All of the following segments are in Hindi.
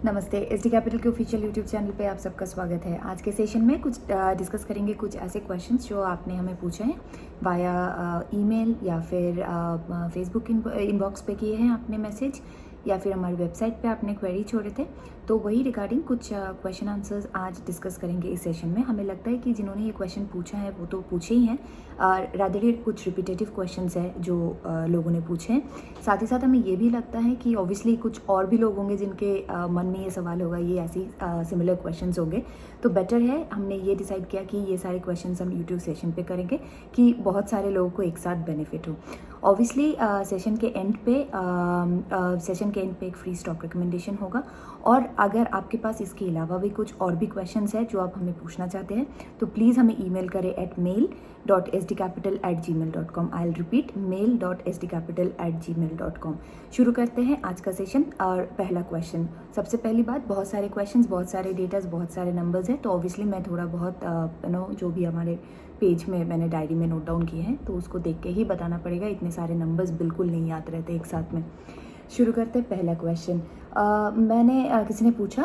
नमस्ते। एसडी कैपिटल के ऑफिशियल यूट्यूब चैनल पे आप सबका स्वागत है। आज के सेशन में कुछ डिस्कस करेंगे कुछ ऐसे क्वेश्चंस जो आपने हमें पूछे हैं वाया ईमेल या फिर फेसबुक इनबॉक्स पे किए हैं आपने मैसेज, या फिर हमारी वेबसाइट पे आपने क्वेरी छोड़े थे। तो वही रिगार्डिंग कुछ क्वेश्चन आंसर्स आज डिस्कस करेंगे इस सेशन में। हमें लगता है कि जिन्होंने ये क्वेश्चन पूछा है वो तो पूछे ही हैं, रादर कुछ रिपीटेटिव क्वेश्चंस हैं जो लोगों ने पूछे हैं। साथ ही साथ हमें ये भी लगता है कि ऑब्वियसली कुछ और भी लोग होंगे जिनके मन में ये सवाल होगा, ये ऐसी सिमिलर क्वेश्चंस होंगे। तो बेटर है, हमने ये डिसाइड किया कि ये सारे क्वेश्चंस हम यूट्यूब सेशन पे करेंगे कि बहुत सारे लोगों को एक साथ बेनिफिट हो। ऑब्वियसली सेशन के एंड पे एक फ्री स्टॉक रिकमेंडेशन होगा। और अगर आपके पास इसके अलावा भी कुछ और भी क्वेश्चंस हैं जो आप हमें पूछना चाहते हैं तो प्लीज़ हमें ईमेल करें at mail.sdcapital@gmail.com। I will repeat, mail.sdcapital@gmail.com। शुरू करते हैं आज का सेशन। और पहला क्वेश्चन, सबसे पहली बात, बहुत सारे क्वेश्चंस, बहुत सारे डेटाज, बहुत सारे नंबर्स हैं, तो ऑब्वियसली मैं थोड़ा बहुत जो भी हमारे पेज में मैंने डायरी में नोट डाउन किए हैं तो उसको देख के ही बताना पड़ेगा। इतने सारे नंबर्स बिल्कुल नहीं याद रहते एक साथ में। शुरू करते हैं पहला क्वेश्चन। किसी ने पूछा,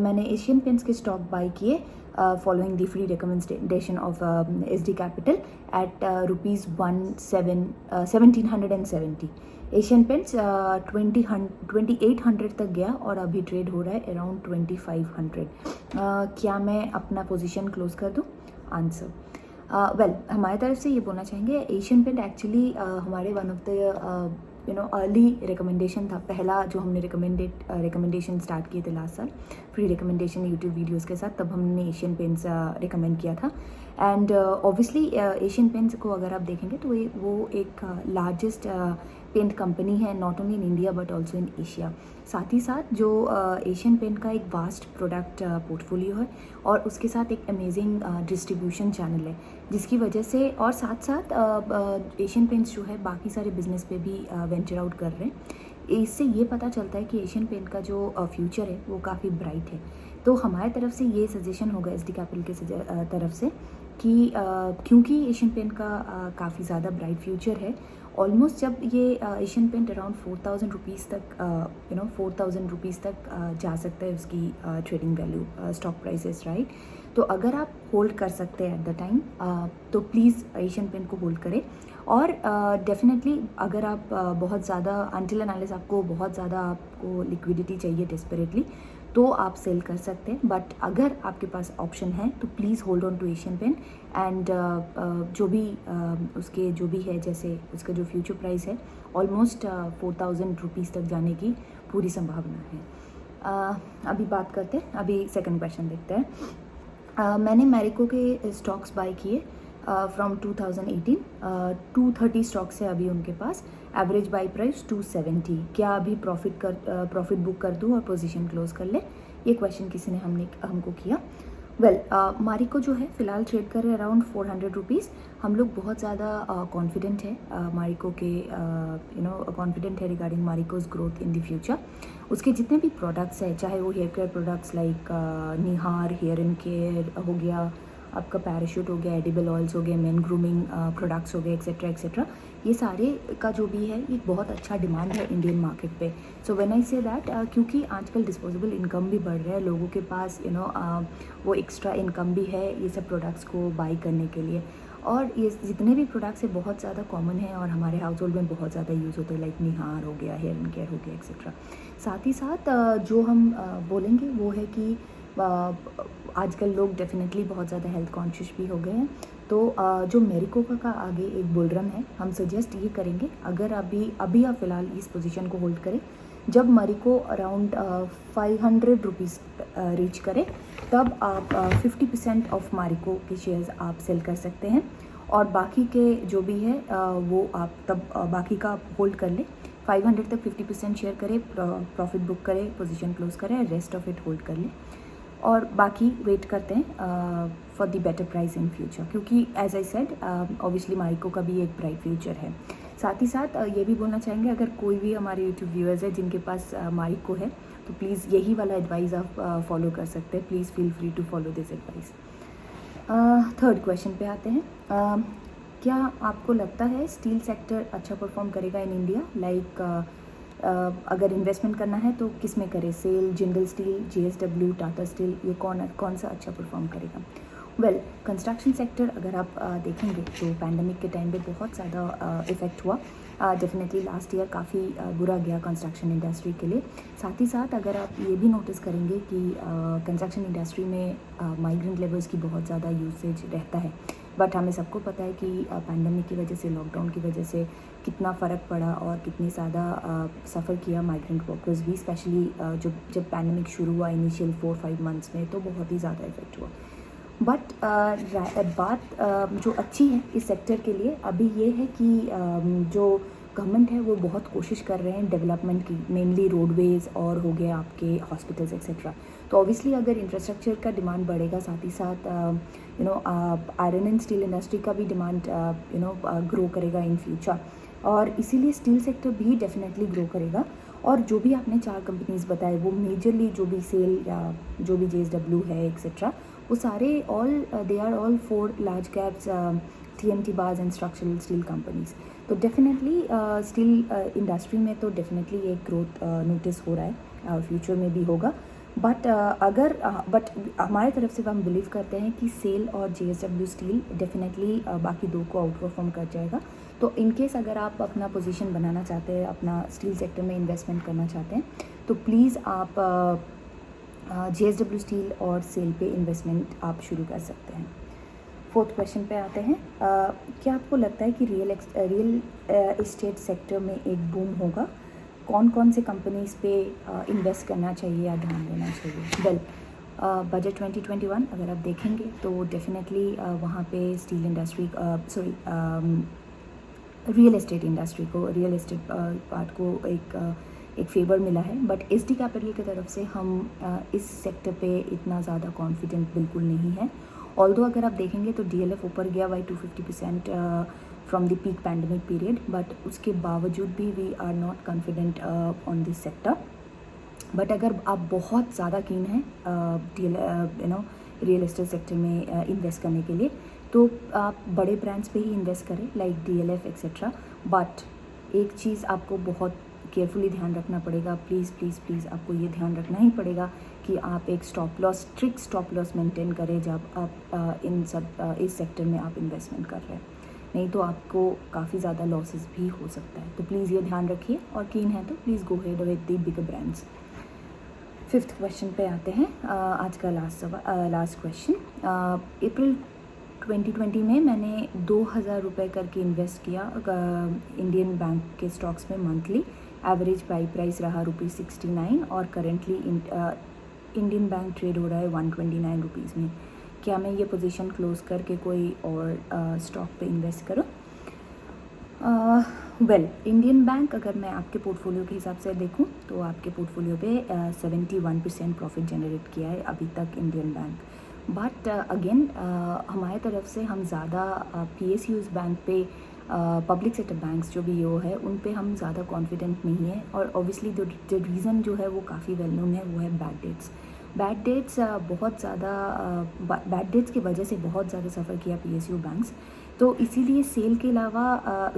मैंने एशियन पेंट्स के स्टॉक बाय किए following the free recommendation of SD capital eight ₹1770। Asian paints 2800 तक गया और अभी ट्रेड हो रहा है अराउंड 2500। क्या मैं अपना पोजीशन क्लोज कर दूं? आंसर, वेल, हमारी तरफ से ये बोलना चाहेंगे, एशियन पेंट एक्चुअली हमारे one of the early recommendation था। पहला जो हमने रिकमेंडेशन स्टार्ट किए थे लास्ट साल, फ्री रिकमेंडेशन यूट्यूब वीडियोस के साथ, तब हमने एशियन पेंट्स रिकमेंड किया था। एंड ऑब्वियसली एशियन पेंट्स को अगर आप देखेंगे तो वो एक लार्जेस्ट पेंट कंपनी है, not only in India but also in Asia. साथ ही साथ जो एशियन पेंट का एक वास्ट प्रोडक्ट पोर्टफोलियो है और उसके साथ एक अमेजिंग डिस्ट्रीब्यूशन चैनल है, जिसकी वजह से, और साथ साथ एशियन पेंट्स जो है बाकी सारे बिजनेस पे भी वेंचर आउट कर रहे हैं। इससे ये पता चलता है कि एशियन पेंट का जो फ्यूचर है वो काफ़ी ब्राइट है। तो हमारे तरफ से ये सजेशन होगा एसडी कैपिटल के तरफ से कि क्योंकि एशियन पेंट का काफ़ी ज़्यादा ब्राइट फ्यूचर है। ऑलमोस्ट जब ये एशियन पेंट अराउंड 4000 रुपीज़ तक 4000 रुपीज़ तक जा सकता है उसकी trading value, stock prices, right. तो अगर आप होल्ड कर सकते हैं एट द टाइम तो प्लीज़ एशियन पेंट को होल्ड करें। और डेफिनेटली अगर आप बहुत ज़्यादा अनटिल एंड अनलेस आपको बहुत ज़्यादा आपको लिक्विडिटी चाहिए डेस्परेटली तो आप सेल कर सकते हैं। बट अगर आपके पास ऑप्शन है तो please hold on to Asian paint. And जो भी उसके जो भी है, जैसे उसका जो फ्यूचर प्राइस है ऑलमोस्ट 4000 रुपीज़ तक जाने की पूरी संभावना है। अभी बात करते हैं, अभी सेकंड क्वेश्चन देखते हैं। मैंने मैरिको के स्टॉक्स बाय किए फ्रॉम 2018, 230 स्टॉक्स है अभी उनके पास, एवरेज बाई प्राइस 270। क्या अभी प्रॉफिट बुक कर दूं और पोजीशन क्लोज कर ले? ये क्वेश्चन किसी ने हमको किया। वेल, मारिको जो है फ़िलहाल ट्रेड कर रहे हैं अराउंड 400 रुपीज़। हम लोग बहुत ज़्यादा कॉन्फिडेंट है मारिको के कॉन्फिडेंट है regarding Marico's growth in the future. उसके जितने भी प्रोडक्ट्स हैं, चाहे वो hair care products like Nihar hair and care हो गया, आपका पैराशूट हो गया, एडिबल ऑयल्स हो गए, मेन ग्रूमिंग प्रोडक्ट्स हो गए, एक्सेट्रा एक्सेट्रा, ये सारे का जो भी है ये बहुत अच्छा डिमांड है इंडियन मार्केट पे। So when I say that, क्योंकि आजकल डिस्पोजेबल इनकम भी बढ़ रहा है, लोगों के पास वो एक्स्ट्रा इनकम भी है ये सब प्रोडक्ट्स को बाई करने के लिए। और ये जितने भी प्रोडक्ट्स है बहुत ज़्यादा कॉमन है और हमारे हाउस होल्ड में बहुत ज़्यादा यूज़ होते हैं, लाइक निहार हो गया, हेयर एंड केयर हो गया, एक्सेट्रा। साथ ही साथ जो हम बोलेंगे वो है कि आजकल लोग डेफिनेटली बहुत ज़्यादा हेल्थ कॉन्शियस भी हो गए हैं। तो जो मैरिको का आगे एक बुल रन है, हम सजेस्ट ये करेंगे, अगर अभी आप फ़िलहाल इस पोजीशन को होल्ड करें, जब मैरिको अराउंड 500 रुपीज़ रीच करे तब आप 50% ऑफ मैरिको के शेयर्स आप सेल कर सकते हैं। और बाकी के जो भी है वो आप तब बाकी का आप होल्ड कर लें। 500 तक 50% शेयर करें, प्रॉफिट बुक करें, पोजीशन क्लोज करें, रेस्ट ऑफ इट होल्ड कर लें और बाकी वेट करते हैं for the better price in future, क्योंकि as I said obviously Marico का भी एक ब्राइट फ्यूचर है। साथ ही साथ ये भी बोलना चाहेंगे, अगर कोई भी हमारे यूट्यूब व्यूअर्स है जिनके पास मारिको है तो प्लीज़ यही वाला एडवाइस आप फॉलो कर सकते हैं। Please feel free to follow this advice. Third question पे आते हैं। क्या आपको लगता है स्टील सेक्टर अच्छा परफॉर्म करेगा इन इंडिया, लाइक अगर इन्वेस्टमेंट करना है तो किस में करें, SAIL, Jindal steel, JSW, Tata steel, ये कौन सा अच्छा परफॉर्म करेगा। वेल, कंस्ट्रक्शन सेक्टर अगर आप देखेंगे तो पैंडमिक के टाइम पे बहुत ज़्यादा इफ़ेक्ट हुआ। डेफिनेटली लास्ट ईयर काफ़ी बुरा गया कंस्ट्रक्शन इंडस्ट्री के लिए। साथ ही साथ अगर आप ये भी नोटिस करेंगे कि कंस्ट्रक्शन इंडस्ट्री में माइग्रेंट लेबर्स की बहुत ज़्यादा यूसेज रहता है, बट हमें सबको पता है कि पैंडमिक की वजह से, लॉकडाउन की वजह से कितना फ़र्क पड़ा और कितनी ज़्यादा सफ़र किया माइग्रेंट वर्कर्स भी, स्पेशली जब पैंडमिक शुरू हुआ इनिशियल 4-5 मंथ्स में, तो बहुत ही ज़्यादा इफेक्ट हुआ। बट बात जो अच्छी है इस सेक्टर के लिए अभी ये है कि जो गवर्नमेंट है वो बहुत कोशिश कर रहे हैं डेवलपमेंट की, मेनली रोडवेज़ और हो गया आपके हॉस्पिटल्स एक्सेट्रा। तो ऑब्वियसली अगर इंफ्रास्ट्रक्चर का डिमांड बढ़ेगा, साथ ही साथ आयरन एंड स्टील इंडस्ट्री का भी डिमांड ग्रो करेगा इन फ्यूचर, और इसीलिए स्टील सेक्टर भी डेफिनेटली ग्रो करेगा। और जो भी आपने 4 कंपनीज बताए वो मेजरली जो भी सेल या जो भी JSW है एक्सेट्रा, वो सारे they are all 4 large caps TMT bars and structural steel companies. तो डेफिनेटली स्टील इंडस्ट्री में तो डेफिनेटली एक ग्रोथ नोटिस हो रहा है, फ्यूचर में भी होगा। बट बट हमारे तरफ से हम बिलीव करते हैं कि सेल और JSW स्टील डेफिनेटली बाकी 2 को आउट परफॉर्म कर जाएगा। तो इन केस अगर आप अपना पोजीशन बनाना चाहते हैं, अपना स्टील सेक्टर में इन्वेस्टमेंट करना चाहते हैं, तो प्लीज़ आप JSW स्टील और सेल पे इन्वेस्टमेंट आप शुरू कर सकते हैं। 4th क्वेश्चन पे आते हैं। क्या आपको लगता है कि रियल एस्टेट सेक्टर में एक बूम होगा? कौन से कंपनीज पे इन्वेस्ट करना चाहिए या ध्यान देना चाहिए? वेल, बजट 2021 अगर आप देखेंगे तो डेफिनेटली वहाँ पे steel industry real estate industry को, रियल एस्टेट पार्ट को एक फेवर मिला है। बट SD कैपिटल की तरफ से हम इस सेक्टर पे इतना ज़्यादा कॉन्फिडेंट बिल्कुल नहीं है। ऑल्दो अगर आप देखेंगे तो DLF ऊपर गया by 250% from the peak pandemic period, but उसके बावजूद भी we are not confident on this sector. But अगर आप बहुत ज़्यादा कीन हैं रियल एस्टेट सेक्टर में इन्वेस्ट करने के लिए, तो आप बड़े ब्रांड्स पे ही इन्वेस्ट करें लाइक DLF एक्सेट्रा। बट एक चीज़ आपको बहुत केयरफुली ध्यान रखना पड़ेगा, प्लीज़ आपको ये ध्यान रखना ही पड़ेगा कि आप एक स्ट्रिक्ट स्टॉप लॉस मेंटेन करें जब आप इस सेक्टर में आप इन्वेस्टमेंट कर रहे हैं, नहीं तो आपको काफ़ी ज़्यादा लॉसेस भी हो सकता है। तो प्लीज़ ये ध्यान रखिए, और कीन है तो please go head with the bigger brands. 5th question पे आते हैं, आज का लास्ट क्वेश्चन। अप्रैल 2020 में मैंने 2,000 रुपये करके इन्वेस्ट किया इंडियन बैंक के स्टॉक्स में। मंथली एवरेज प्राइस रहा ₹69, और करेंटली इंडियन बैंक ट्रेड हो रहा है 129 रुपीज़ में। क्या मैं ये पोजीशन क्लोज करके कोई और स्टॉक पे इन्वेस्ट करूँ? वेल, इंडियन बैंक अगर मैं आपके पोर्टफोलियो के हिसाब से देखूं तो आपके पोर्टफोलियो पे 71% प्रॉफिट जनरेट किया है अभी तक इंडियन बैंक। बट अगेन हमारे तरफ से हम ज़्यादा PSUs बैंक पे, पब्लिक सेक्टर बैंक्स जो भी वो है उन पे हम ज़्यादा कॉन्फिडेंट नहीं है। और ऑब्वियसली जो रीज़न जो है वो काफ़ी वेल नोन है, वो है बैड डेट्स बहुत ज़्यादा बैड डेट्स की वजह से बहुत ज़्यादा सफ़र किया PSU बैंक्स। तो इसीलिए सेल के अलावा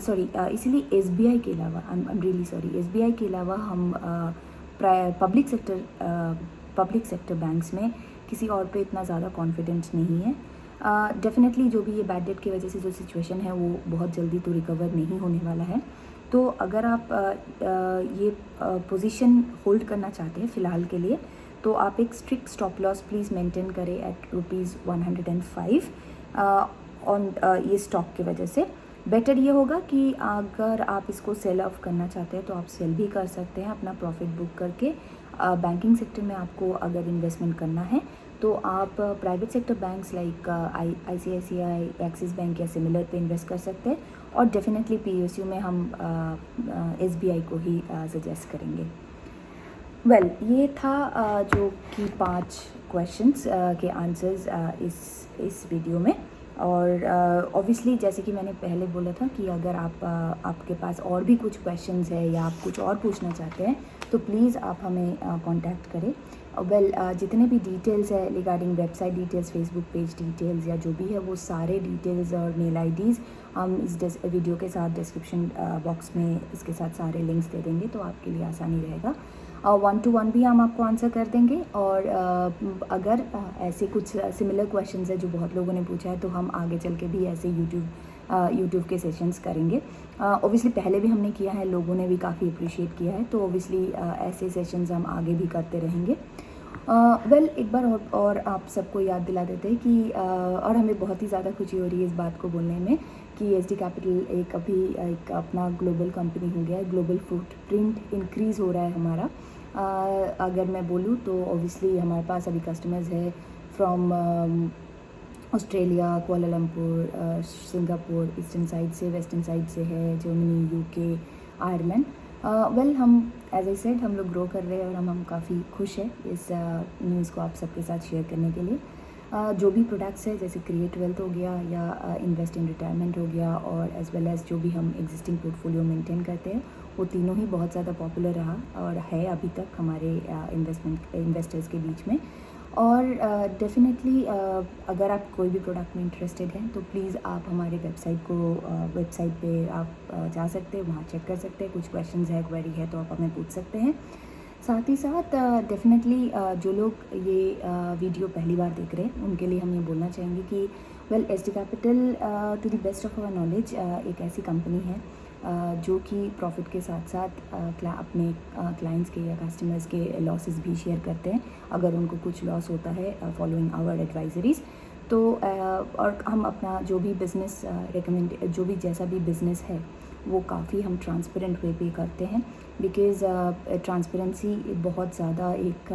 इसीलिए SBI के अलावा SBI के अलावा हम पब्लिक सेक्टर बैंक्स में किसी और पे इतना ज़्यादा कॉन्फिडेंस नहीं है। डेफिनेटली जो भी ये बैड डेट की वजह से जो सिचुएशन है वो बहुत जल्दी तो रिकवर नहीं होने वाला है। तो अगर आप ये पोजीशन होल्ड करना चाहते हैं फ़िलहाल के लिए, तो आप एक strict stop loss please maintain करें एट ₹105 ऑन ये स्टॉक की वजह से। बेटर ये होगा कि अगर आप इसको सेल ऑफ करना चाहते हैं तो आप सेल भी कर सकते हैं अपना प्रॉफिट बुक करके। बैंकिंग सेक्टर में आपको अगर इन्वेस्टमेंट करना है तो आप private sector banks like ICICI, axis bank या सिमिलर पे इन्वेस्ट कर सकते हैं। और डेफिनेटली PSU में हम SBI को ही सजेस्ट करेंगे। वेल, ये था जो कि 5 क्वेश्चंस के आंसर्स इस वीडियो में। और ऑब्वियसली जैसे कि मैंने पहले बोला था कि अगर आपके पास और भी कुछ क्वेश्चंस है या आप कुछ और पूछना चाहते हैं तो प्लीज़ आप हमें कांटेक्ट करें। वेल जितने भी डिटेल्स है regarding website details, Facebook page details या जो भी है, वो सारे डिटेल्स और मेल आईडीज़ हम इस वीडियो के साथ डिस्क्रिप्शन बॉक्स में इसके साथ सारे लिंक्स दे देंगे, तो आपके लिए आसानी रहेगा। 1-to-1 भी हम आपको आंसर कर देंगे। और अगर ऐसे कुछ सिमिलर क्वेश्चंस है जो बहुत लोगों ने पूछा है, तो हम आगे चल के भी ऐसे यूट्यूब के सेशंस करेंगे। ऑब्वियसली पहले भी हमने किया है, लोगों ने भी काफ़ी अप्रिशिएट किया है, तो ऑब्वियसली ऐसे सेशंस हम आगे भी करते रहेंगे। वेल एक बार और आप सबको याद दिला देते हैं कि और हमें बहुत ही ज़्यादा खुशी हो रही है इस बात को बोलने में कि एसडी कैपिटल एक अपना ग्लोबल कंपनी हो गया है। ग्लोबल फुटप्रिंट इंक्रीज़ हो रहा है हमारा। अगर मैं बोलूँ तो ऑब्वियसली हमारे पास अभी कस्टमर्स है from Australia, Kuala Lumpur, Singapore, eastern side से, वेस्टर्न साइड से है, जर्मनी, यूके, आयरलैंड। वेल हम एज आई सेड हम लोग ग्रो कर रहे हैं और हम काफ़ी खुश हैं इस न्यूज़ को आप सबके साथ शेयर करने के लिए। जो भी प्रोडक्ट्स है जैसे क्रिएट वेल्थ हो गया या इन्वेस्ट इन रिटायरमेंट हो गया और एज वेल एज़ जो भी हम एग्जिस्टिंग पोर्टफोलियो मेंटेन करते हैं, वो तीनों ही बहुत ज़्यादा पॉपुलर रहा और है अभी तक हमारे इन्वेस्टर्स के बीच में। और डेफिनेटली अगर आप कोई भी प्रोडक्ट में इंटरेस्टेड हैं तो प्लीज़ आप हमारे वेबसाइट पे आप जा सकते हैं, वहाँ चेक कर सकते हैं। कुछ क्वेश्चंस है, क्वेरी है तो आप हमें पूछ सकते हैं। साथ ही साथ डेफिनेटली जो लोग ये वीडियो पहली बार देख रहे हैं उनके लिए हम ये बोलना चाहेंगे कि well SD capital to the best of our knowledge एक ऐसी कंपनी है जो कि प्रॉफिट के साथ साथ अपने क्लाइंट्स के या कस्टमर्स के लॉसेस भी शेयर करते हैं अगर उनको कुछ लॉस होता है फॉलोइंग आवर एडवाइजरीज। तो और हम अपना जो भी बिज़नेस जो भी जैसा भी बिज़नेस है वो काफ़ी हम ट्रांसपेरेंट वे पे करते हैं बिकॉज़ ट्रांसपेरेंसी बहुत ज़्यादा एक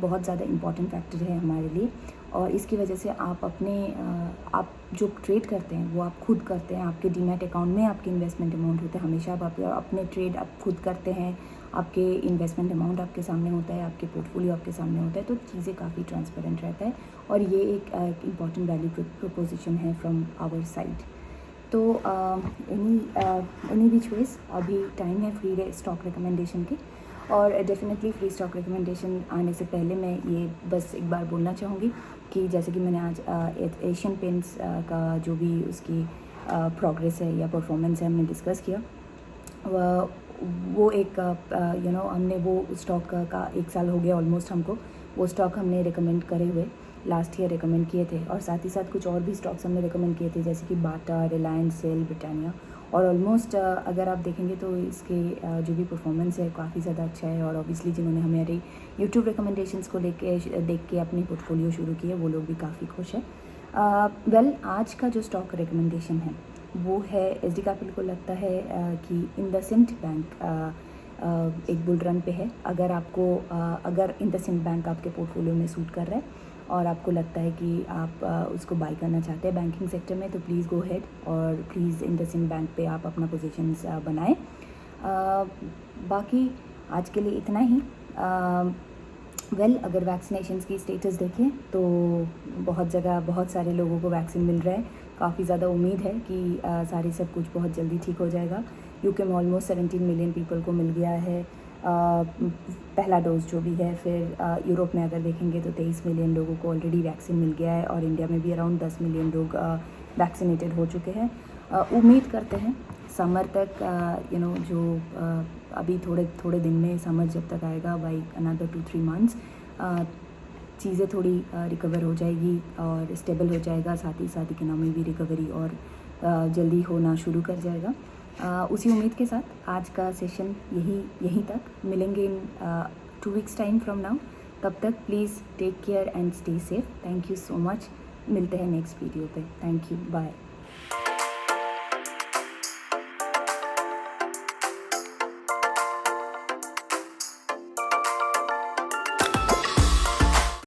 बहुत ज़्यादा इम्पॉर्टेंट फैक्टर है हमारे लिए। और इसकी वजह से आप जो ट्रेड करते हैं वो आप खुद करते हैं। आपके डीमैट अकाउंट में आपके इन्वेस्टमेंट अमाउंट होते हैं, हमेशा आप अपने ट्रेड आप खुद करते हैं, आपके इन्वेस्टमेंट अमाउंट आपके सामने होता है, आपके पोर्टफोलियो आपके सामने होता है, तो चीज़ें काफ़ी ट्रांसपेरेंट रहता है और ये एक इम्पॉर्टेंट वैल्यू प्रोपोजिशन है फ्रॉम आवर साइड। तो एनी विच वेज अभी टाइम है फ्री स्टॉक रिकमेंडेशन की और डेफिनेटली फ्री स्टॉक रिकमेंडेशन आने से पहले मैं ये बस एक बार बोलना चाहूँगी कि जैसे कि मैंने आज एशियन पेंट्स का जो भी उसकी प्रोग्रेस है या परफॉर्मेंस है हमने डिस्कस किया। वो एक हमने वो स्टॉक का 1 साल हो गया ऑलमोस्ट, हमको वो स्टॉक हमने रिकमेंड करे हुए लास्ट ईयर रिकमेंड किए थे और साथ ही साथ कुछ और भी स्टॉक्स हमने रिकमेंड किए थे जैसे कि बाटा, रिलायंस, सेल, ब्रिटानिया। और ऑलमोस्ट अगर आप देखेंगे तो इसके जो भी परफॉर्मेंस है काफ़ी ज़्यादा अच्छा है और ऑब्वियसली जिन्होंने हमारे यूट्यूब रिकमेंडेशंस को देख के अपनी पोर्टफोलियो शुरू की है वो लोग भी काफ़ी खुश है। वेल आज का जो स्टॉक रिकमेंडेशन है वो है एसडी कैपिटल को लगता है कि इंडसइंड बैंक एक बुल रन पे है। अगर इंडसइंड बैंक आपके पोर्टफोलियो में सूट कर रहा है और आपको लगता है कि आप उसको बाय करना चाहते हैं बैंकिंग सेक्टर में, तो प्लीज़ गो हेड और प्लीज़ इंडसइंड बैंक पे आप अपना पोजीशंस बनाएं। बाकी आज के लिए इतना ही। वेल अगर वैक्सीनेशंस की स्टेटस देखें तो बहुत जगह बहुत सारे लोगों को वैक्सीन मिल रहा है। काफ़ी ज़्यादा उम्मीद है कि सारी सब कुछ बहुत जल्दी ठीक हो जाएगा। यूके में ऑलमोस्ट 17 मिलियन पीपल को मिल गया है पहला डोज जो भी है। फिर यूरोप में अगर देखेंगे तो 23 मिलियन लोगों को ऑलरेडी वैक्सीन मिल गया है और इंडिया में भी अराउंड 10 मिलियन लोग वैक्सीनेटेड हो चुके हैं। उम्मीद करते हैं समर तक जो अभी थोड़े दिन में समर जब तक आएगा बाई अनदर 2-3 मंथ्स चीज़ें थोड़ी रिकवर हो जाएगी और स्टेबल हो जाएगा। साथ ही साथ इकोनॉमी भी रिकवरी और जल्दी होना शुरू कर जाएगा। उसी उम्मीद के साथ आज का सेशन यहीं तक। मिलेंगे in 2 weeks time from now. तब तक please take care and stay safe. Thank you so much. मिलते हैं नेक्स्ट वीडियो पे। Thank you, bye.